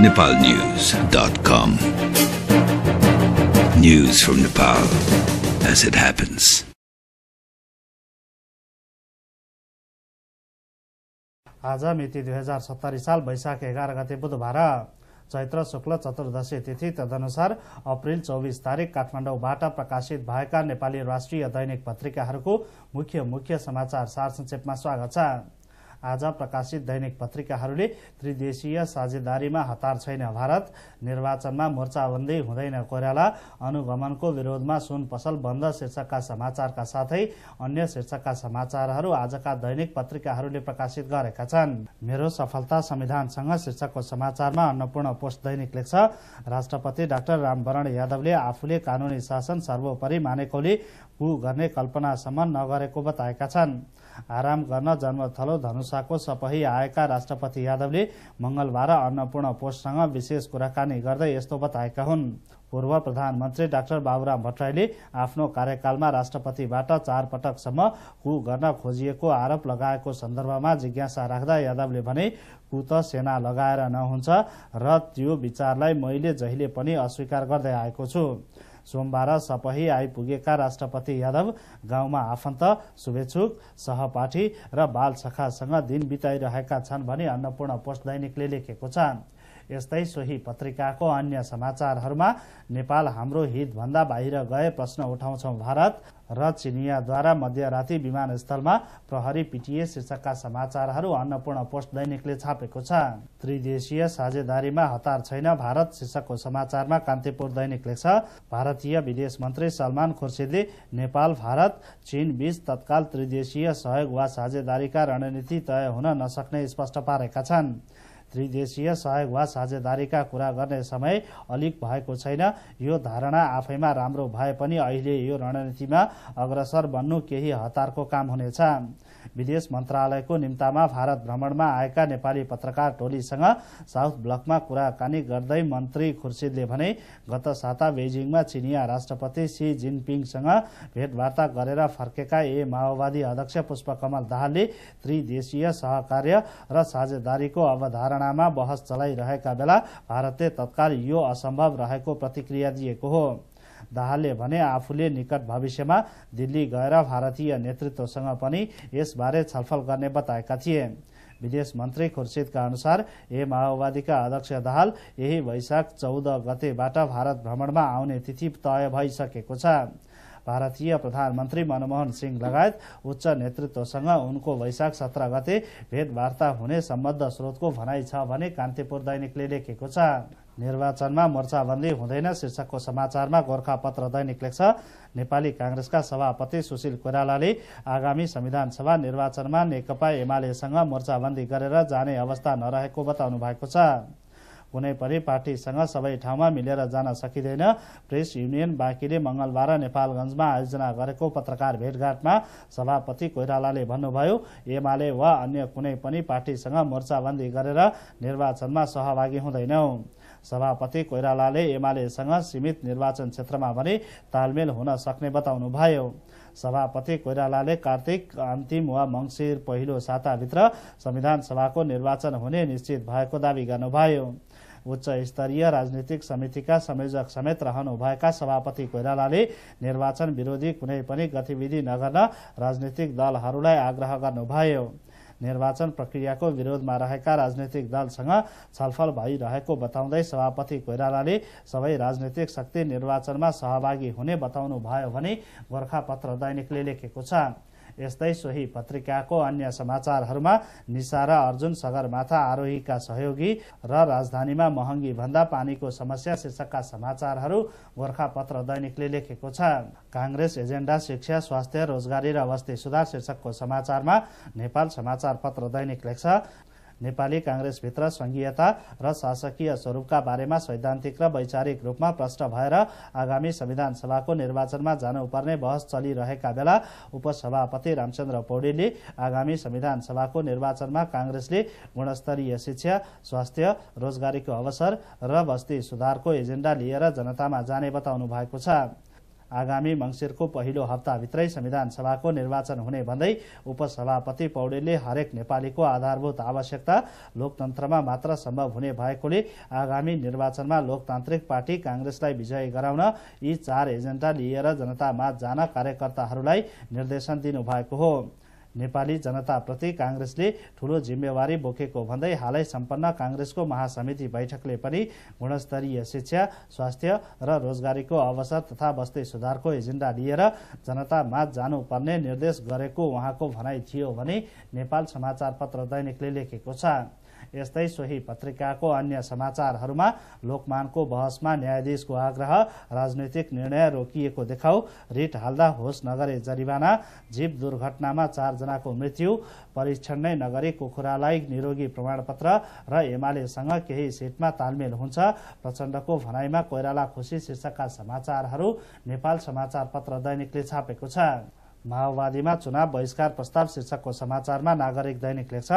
nepalnews.com. News from Nepal as it happens. आज मिति 2070 साल वैशाख 11 गते बुधबार चैत्र शुक्ल चतुर्दशी तिथि तदनुसार अप्रिल 24 तारिक काठमाडौँबाट प्रकाशित भएका नेपाली राष्ट्रिय दैनिक पत्रिकाहरूको मुख्य समाचार सार संक्षेपमा स्वागत छ। आज प्रकाशित दैनिक पत्रिकाहरूले त्रिदेशीय साझेदारीमा हतार छैन भारत, निर्वाचनमा मोर्चाबन्दी हुँदैन कोइराला, अनुगमनको विरोधमा सुन पसल बन्द शीर्षकका समाचारका साथै अन्य शीर्षकका समाचारहरू आजका दैनिक पत्रिकाहरूले प्रकाशित गरेका छन्। मेरो सफलता संविधानसँग शीर्षकको समाचारमा अन्नपूर्ण पोस्ट दैनिक लेख्छ, राष्ट्रपति डाक्टर रामवरण यादवले आफूले कानूनी शासन सर्वोपरि मानेकोले कु गर्ने कल्पनासम्म नगरेको बताएका छन्। आराम गर्न जन्मथलो धनुषाको सपही आएका राष्ट्रपति यादवले मंगलबार अन्नपूर्ण पोस्टसँग विशेष कुराकानी गर्दै यस्तो बताएका हुन्। पूर्व प्रधानमन्त्री डाक्टर बाबुराम भट्टराईले आफ्नो कार्यकालमा राष्ट्रपतिबाट 4 पटकसम्म कु गर्न खोजिएको आरोप लगाएको सन्दर्भमा जिज्ञासा राख्दा यादवले भने कु त सेना लगाएर नहुन्छ र त्यो विचारलाई मैले जहिले पनि अस्वीकार गर्दै आएको छु। सोमबार सपही आइपुगेका राष्ट्रपति यादव गाउँमा आफन्त, शुभेच्छुक, सहपाठी र बाल सखासँग दिन बिताइरहेका छन् भनी अन्नपूर्ण पोस्ट दैनिकले लेखेको छ। यस्तै सोही पत्रिकाको अन्य समाचारहरूमा नेपाल हाम्रो हितभन्दा बाहिर गए प्रश्न उठाउँछौ भारत र चिनियाद्वारा मध्यराती विमानस्थलमा प्रहरी पिटिए शीर्षकका समाचारहरू अन्नपूर्ण पोस्ट दैनिकले छापेको छ। त्रिदेशीय साझेदारीमा हतार छैन भारत शीर्षकको समाचारमा कान्तिपुर दैनिक लेख्छ, भारतीय विदेश मन्त्री सलमान खुर्सिदले नेपाल भारत चीन बीच तत्काल त्रिदेशीय सहयोग वा साझेदारीका रणनीति तय हुन नसक्ने स्पष्ट पारेका छन्। त्रिदेशीय सहयोग वा साझेदारीका कुरा गर्ने समय अलिक भएको छैन। यो धारणा आफैमा राम्रो भए पनि अहिले यो रणनीतिमा अग्रसर बन्नु केही हतारको काम हुनेछ। विदेश मन्त्रालयको निम्तामा भारत भ्रमणमा आएका नेपाली पत्रकार टोलीसँग साउथ ब्लकमा कुराकानी गर्दै मन्त्री खुर्सिदले भने गत साता बेजिङमा चिनिया राष्ट्रपति सी जिनपिङसँग भेटवार्ता गरेर फर्केका माओवादी अध्यक्ष पुष्पकमल दाहालले त्रिदेशीय सहकार्य र साझेदारीको अवधारणामा बहस चलाइरहेका बेला भारतले तत्काल यो असम्भव रहेको प्रतिक्रिया दिएको हो। दाहालले भने आफूले निकट भविष्यमा दिल्ली गएर भारतीय नेतृत्वसँग पनि यसबारे छलफल गर्ने बताएका थिए। विदेश मन्त्री खुर्सिदका अनुसार माओवादीका अध्यक्ष दाहाल यही वैशाख 14 गतेबाट भारत भ्रमणमा आउने तिथि तय भइसकेको छ। भारतीय प्रधानमन्त्री मनमोहन सिंह लगायत उच्च नेतृत्वसँग उनको वैशाख 17 गते भेटवार्ता हुने सम्बद्ध स्रोतको भनाइ छ भने कान्तिपुर दैनिकले लेखेको छ। निर्वाचनमा मोर्चाबन्दी हुँदैन शीर्षकको समाचारमा गोरखापत्र दैनिक लेख्छ, नेपाली कांग्रेसका सभापति सुशील कोइरालाले आगामी संविधान सभा निर्वाचनमा नेकपा एमालेसँग मोर्चाबन्दी गरेर जाने अवस्था नरहेको बताउनु भएको छ। कुनै पनि पार्टीसँग सबै ठाउँमा मिलेर जान सकिँदैन। प्रेस युनियन बाँकीले मंगलबार नेपालगञ्जमा आयोजना गरेको पत्रकार भेटघाटमा सभापति कोइरालाले भन्नुभयो, एमाले वा अन्य कुनै पनि पार्टीसँग मोर्चाबन्दी गरेर निर्वाचनमा सहभागी हुँदैनौ। सभापति कोइरालाले एमालेसँग सीमित निर्वाचन क्षेत्रमा भने तालमेल हुन सक्ने बताउनुभयो। सभापति कोइरालाले कार्तिक अन्तिम वा मंसिर पहिलो साताभित्र संविधान सभाको निर्वाचन हुने निश्चित भएको दावी गर्नुभयो। उच्च स्तरीय राजनीतिक समितिका संयोजक समेत रहनुभएका सभापति कोइरालाले निर्वाचन विरोधी कुनै पनि गतिविधि नगर्न राजनीतिक दलहरूलाई आग्रह गर्नुभयो। निर्वाचन प्रक्रियाको विरोधमा रहेका राजनीतिक दलसँग छलफल भइरहेको बताउँदै सभापति कोइरालाले सबै राजनीतिक शक्ति निर्वाचनमा सहभागी हुने बताउनुभयो भने गोरखापत्र दैनिकले लेखेको छ। यस्तै सोही पत्रिकाको अन्य समाचारहरूमा निशा र अर्जुन सगरमाथा आरोहीका सहयोगी र राजधानीमा महँगी भन्दा पानीको समस्या शीर्षकका समाचारहरू गोरखापत्र दैनिकले लेखेको छ। कांग्रेस एजेन्डा शिक्षा, स्वास्थ्य, रोजगारी र बस्ती सुधार शीर्षकको समाचारमा नेपाल समाचार पत्र दैनिक लेख्छ, नेपाली कांग्रेसभित्र संघीयता र शासकीय स्वरूपका बारेमा सैद्धान्तिक र वैचारिक रूपमा प्रश्न भएर आगामी संविधान सभाको निर्वाचनमा जानुपर्ने बहस चलिरहेका बेला उपसभापति रामचन्द्र पौडेलले आगामी संविधान सभाको निर्वाचनमा कांग्रेसले गुणस्तरीय शिक्षा, स्वास्थ्य, रोजगारीको अवसर र बस्ती सुधारको एजेन्डा लिएर जनतामा जाने बताउनु भएको छ। आगामी मङ्सिरको पहिलो हप्ताभित्रै संविधान सभाको निर्वाचन हुने भन्दै उपसभापति पौडेलले हरेक नेपालीको आधारभूत आवश्यकता लोकतन्त्रमा मात्र सम्भव हुने भएकोले आगामी निर्वाचनमा लोकतान्त्रिक पार्टी कांग्रेसलाई विजयी गराउन यी 4 एजेन्डा लिएर जनतामाझ जान कार्यकर्ताहरूलाई निर्देशन दिनुभएको हो। नेपाली जनताप्रति कांग्रेसले ठूलो जिम्मेवारी बोकेको भन्दै हालै सम्पन्न कांग्रेसको महासमिति बैठकले पनि गुणस्तरीय शिक्षा, स्वास्थ्य र रोजगारीको अवसर तथा बस्ती सुधारको एजेन्डा लिएर जनतामाझ जानुपर्ने निर्देश गरेको उहाँको भनाइ थियो भने नेपाल समाचार पत्र दैनिकले लेखेको छ। यस्तै सोही पत्रिकाको अन्य समाचारहरूमा लोकमानको बहसमा न्यायाधीशको आग्रह, राजनैतिक निर्णय रोकिएको देखाउ, रिट हाल्दा होस नगरे जरिवाना, जीव दुर्घटनामा 4 जनाको मृत्यु, परीक्षण नै नगरी कुखुरालाई निरोगी प्रमाणपत्र र एमालेसँग केही सिटमा तालमेल हुन्छ, प्रचण्डको भनाइमा कोइराला खुशी शीर्षकका समाचारहरू नेपाल समाचार पत्र दैनिकले छापेको छ। माओवादीमा चुनाव बहिष्कार प्रस्ताव शीर्षकको समाचारमा नागरिक दैनिक लेख्छ,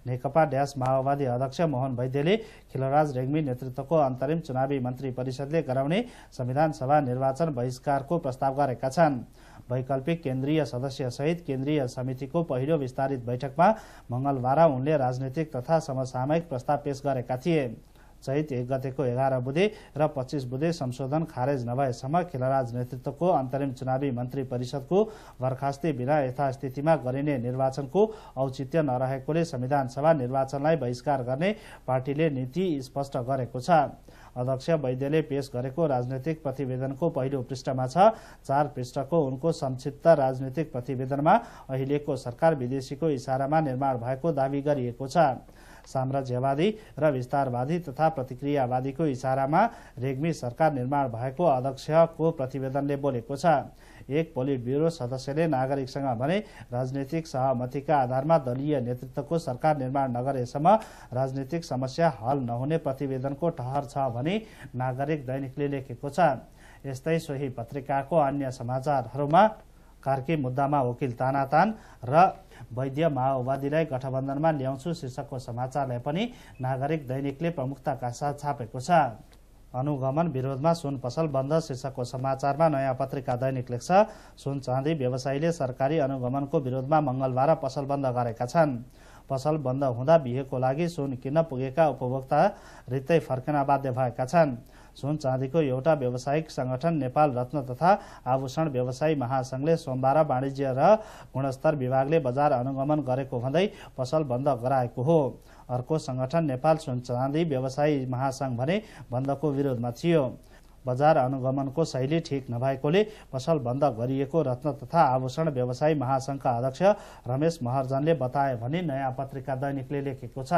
नेकपा ड्यास माओवादी अध्यक्ष मोहन वैद्यले खिलराज रेग्मी नेतृत्वको अन्तरिम चुनावी मन्त्री परिषदले गराउने संविधान सभा निर्वाचन बहिष्कारको प्रस्ताव गरेका छन्। वैकल्पिक केन्द्रीय सदस्य सहित केन्द्रीय समितिको पहिलो विस्तारित बैठकमा मंगलबार उनले राजनीतिक तथा समसामयिक प्रस्ताव पेश गरेका थिए। चैत 1 गतेको 11 बुधे र 25 बुधे संशोधन खारेज नभएसम्म खिलराज नेतृत्वको अन्तरिम चुनावी मन्त्री परिषदको बर्खास्ती बिना यथास्थितिमा गरिने निर्वाचनको औचित्य नरहेकोले संविधान सभा निर्वाचनलाई बहिष्कार गर्ने पार्टीले नीति स्पष्ट गरेको छ। अध्यक्ष वैद्यले पेश गरेको राजनैतिक प्रतिवेदनको पहिलो पृष्ठमा छ। 4 पृष्ठको उनको संक्षिप्त राजनैतिक प्रतिवेदनमा अहिलेको सरकार विदेशीको इशारामा निर्माण भएको दावी गरिएको छ। साम्राज्यवादी र विस्तारवादी तथा प्रतिक्रियावादीको इशारामा रेग्मी सरकार निर्माण भएको अध्यक्षको प्रतिवेदनले बोलेको छ। एक पोलिट ब्युरो सदस्यले नागरिकसँग भने राजनीतिक सहमतिका आधारमा दलीय नेतृत्वको सरकार निर्माण नगरेसम्म राजनीतिक समस्या हल नहुने प्रतिवेदनको ठहर छ भने नागरिक दैनिकले लेखेको छ। यस्तै सोही पत्रिकाको अन्य समाचारहरूमा कार्की मुद्दामा वकिल तानातान र वैद्य माओवादीलाई गठबन्धनमा ल्याउँछु शीर्षकको समाचारलाई पनि नागरिक दैनिकले प्रमुखताका साथ छापेको छ। अनुगमन विरोधमा सुन पसल बन्द शीर्षकको समाचारमा नयाँ पत्रिका दैनिक लेख्छ, सुन चाँदी व्यवसायीले सरकारी अनुगमनको विरोधमा मंगलबार पसल बन्द गरेका छन्। पसल बन्द हुँदा बिहेको लागि सुन किन्न पुगेका उपभोक्ता रित्तै फर्कन बाध्य भएका छन्। सुन चाँदीको एउटा व्यावसायिक संगठन नेपाल रत्न तथा आभूषण व्यवसायी महासंघले सोमबार वाणिज्य र गुणस्तर विभागले बजार अनुगमन गरेको भन्दै पसल बन्द गराएको हो। अर्को संगठन नेपाल सुन चाँदी व्यवसायी महासंघ भने बन्दको विरोधमा थियो। बजार अनुगमनको शैली ठीक नभएकोले पसल बन्द गरिएको रत्न तथा आभूषण व्यवसायी महासंघका अध्यक्ष रमेश महर्जनले बताए भने नयाँ पत्रिका दैनिकले लेखेको छ।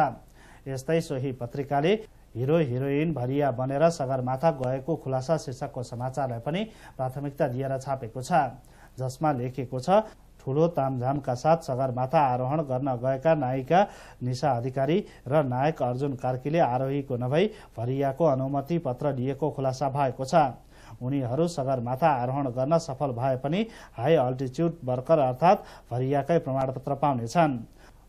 यस्तै सोही पत्रिकाले हिरो हिरोइन भरिया बनेर सगरमाथा गएको खुलासा शीर्षकको समाचारलाई पनि प्राथमिकता दिएर छापेको छ, जसमा लेखेको छ, ठूलो तामझामका साथ सगरमाथा आरोहण गर्न गएका नायिका निशा अधिकारी र नायक अर्जुन कार्कीले आरोहीको नभई भरियाको अनुमति पत्र लिएको खुलासा भएको छ। उनीहरू सगरमाथा आरोहण गर्न सफल भए पनि हाई अल्टिच्युड वर्कर अर्थात् भरियाकै प्रमाणपत्र पाउनेछन्।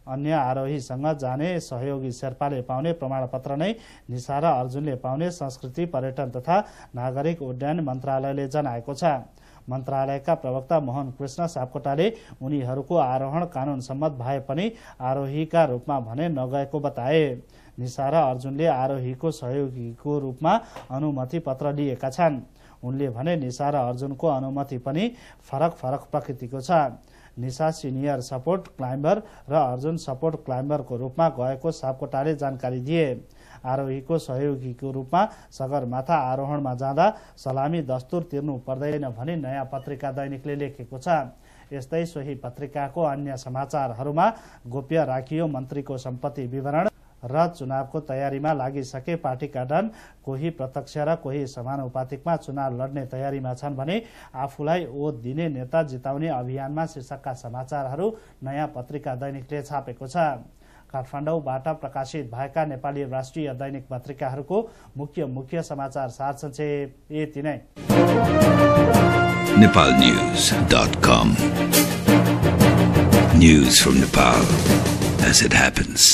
अन्य आरोहीसँग जाने सहयोगी शेर्पाले पाउने प्रमाणपत्र नै निशा र अर्जुनले पाउने संस्कृति पर्यटन तथा नागरिक उड्डयन मन्त्रालयले जनाएको छ। मन्त्रालयका प्रवक्ता मोहन कृष्ण सापकोटाले उनीहरूको आरोहण कानून सम्मत भए पनि आरोहीका रूपमा भने नगएको बताए। निशा र अर्जुनले आरोहीको सहयोगीको रूपमा अनुमति पत्र लिएका छन्। उनले भने निशा र अर्जुनको अनुमति पनि फरक फरक प्रकृतिको छ। निशा सिनियर सपोर्ट क्लाइम्बर र अर्जुन सपोर्ट क्लाइम्बरको रूपमा गएको सापकोटाले जानकारी दिए। आरोहीको सहयोगीको रूपमा सगरमाथा आरोहणमा जाँदा सलामी दस्तुर तिर्नु पर्दैन भनी नयाँ पत्रिका दैनिकले लेखेको छ। यस्तै सोही पत्रिकाको अन्य समाचारहरूमा गोप्य राखियो मन्त्रीको सम्पत्ति विवरण र चुनावको तयारीमा लागिसके पार्टीका डन, कोही प्रत्यक्ष र कोही समानुपातिकमा चुनाव लड्ने तयारीमा छन् भने आफूलाई ओत दिने नेता जिताउने अभियानमा शीर्षकका समाचारहरू नयाँ पत्रिका दैनिकले छापेको छ। काठमाडौँबाट प्रकाशित भएका नेपाली राष्ट्रिय दैनिक पत्रिकाहरूको मुख्य समाचार सार संक्षेप यति नै। nepalnews.com News from Nepal as it happens.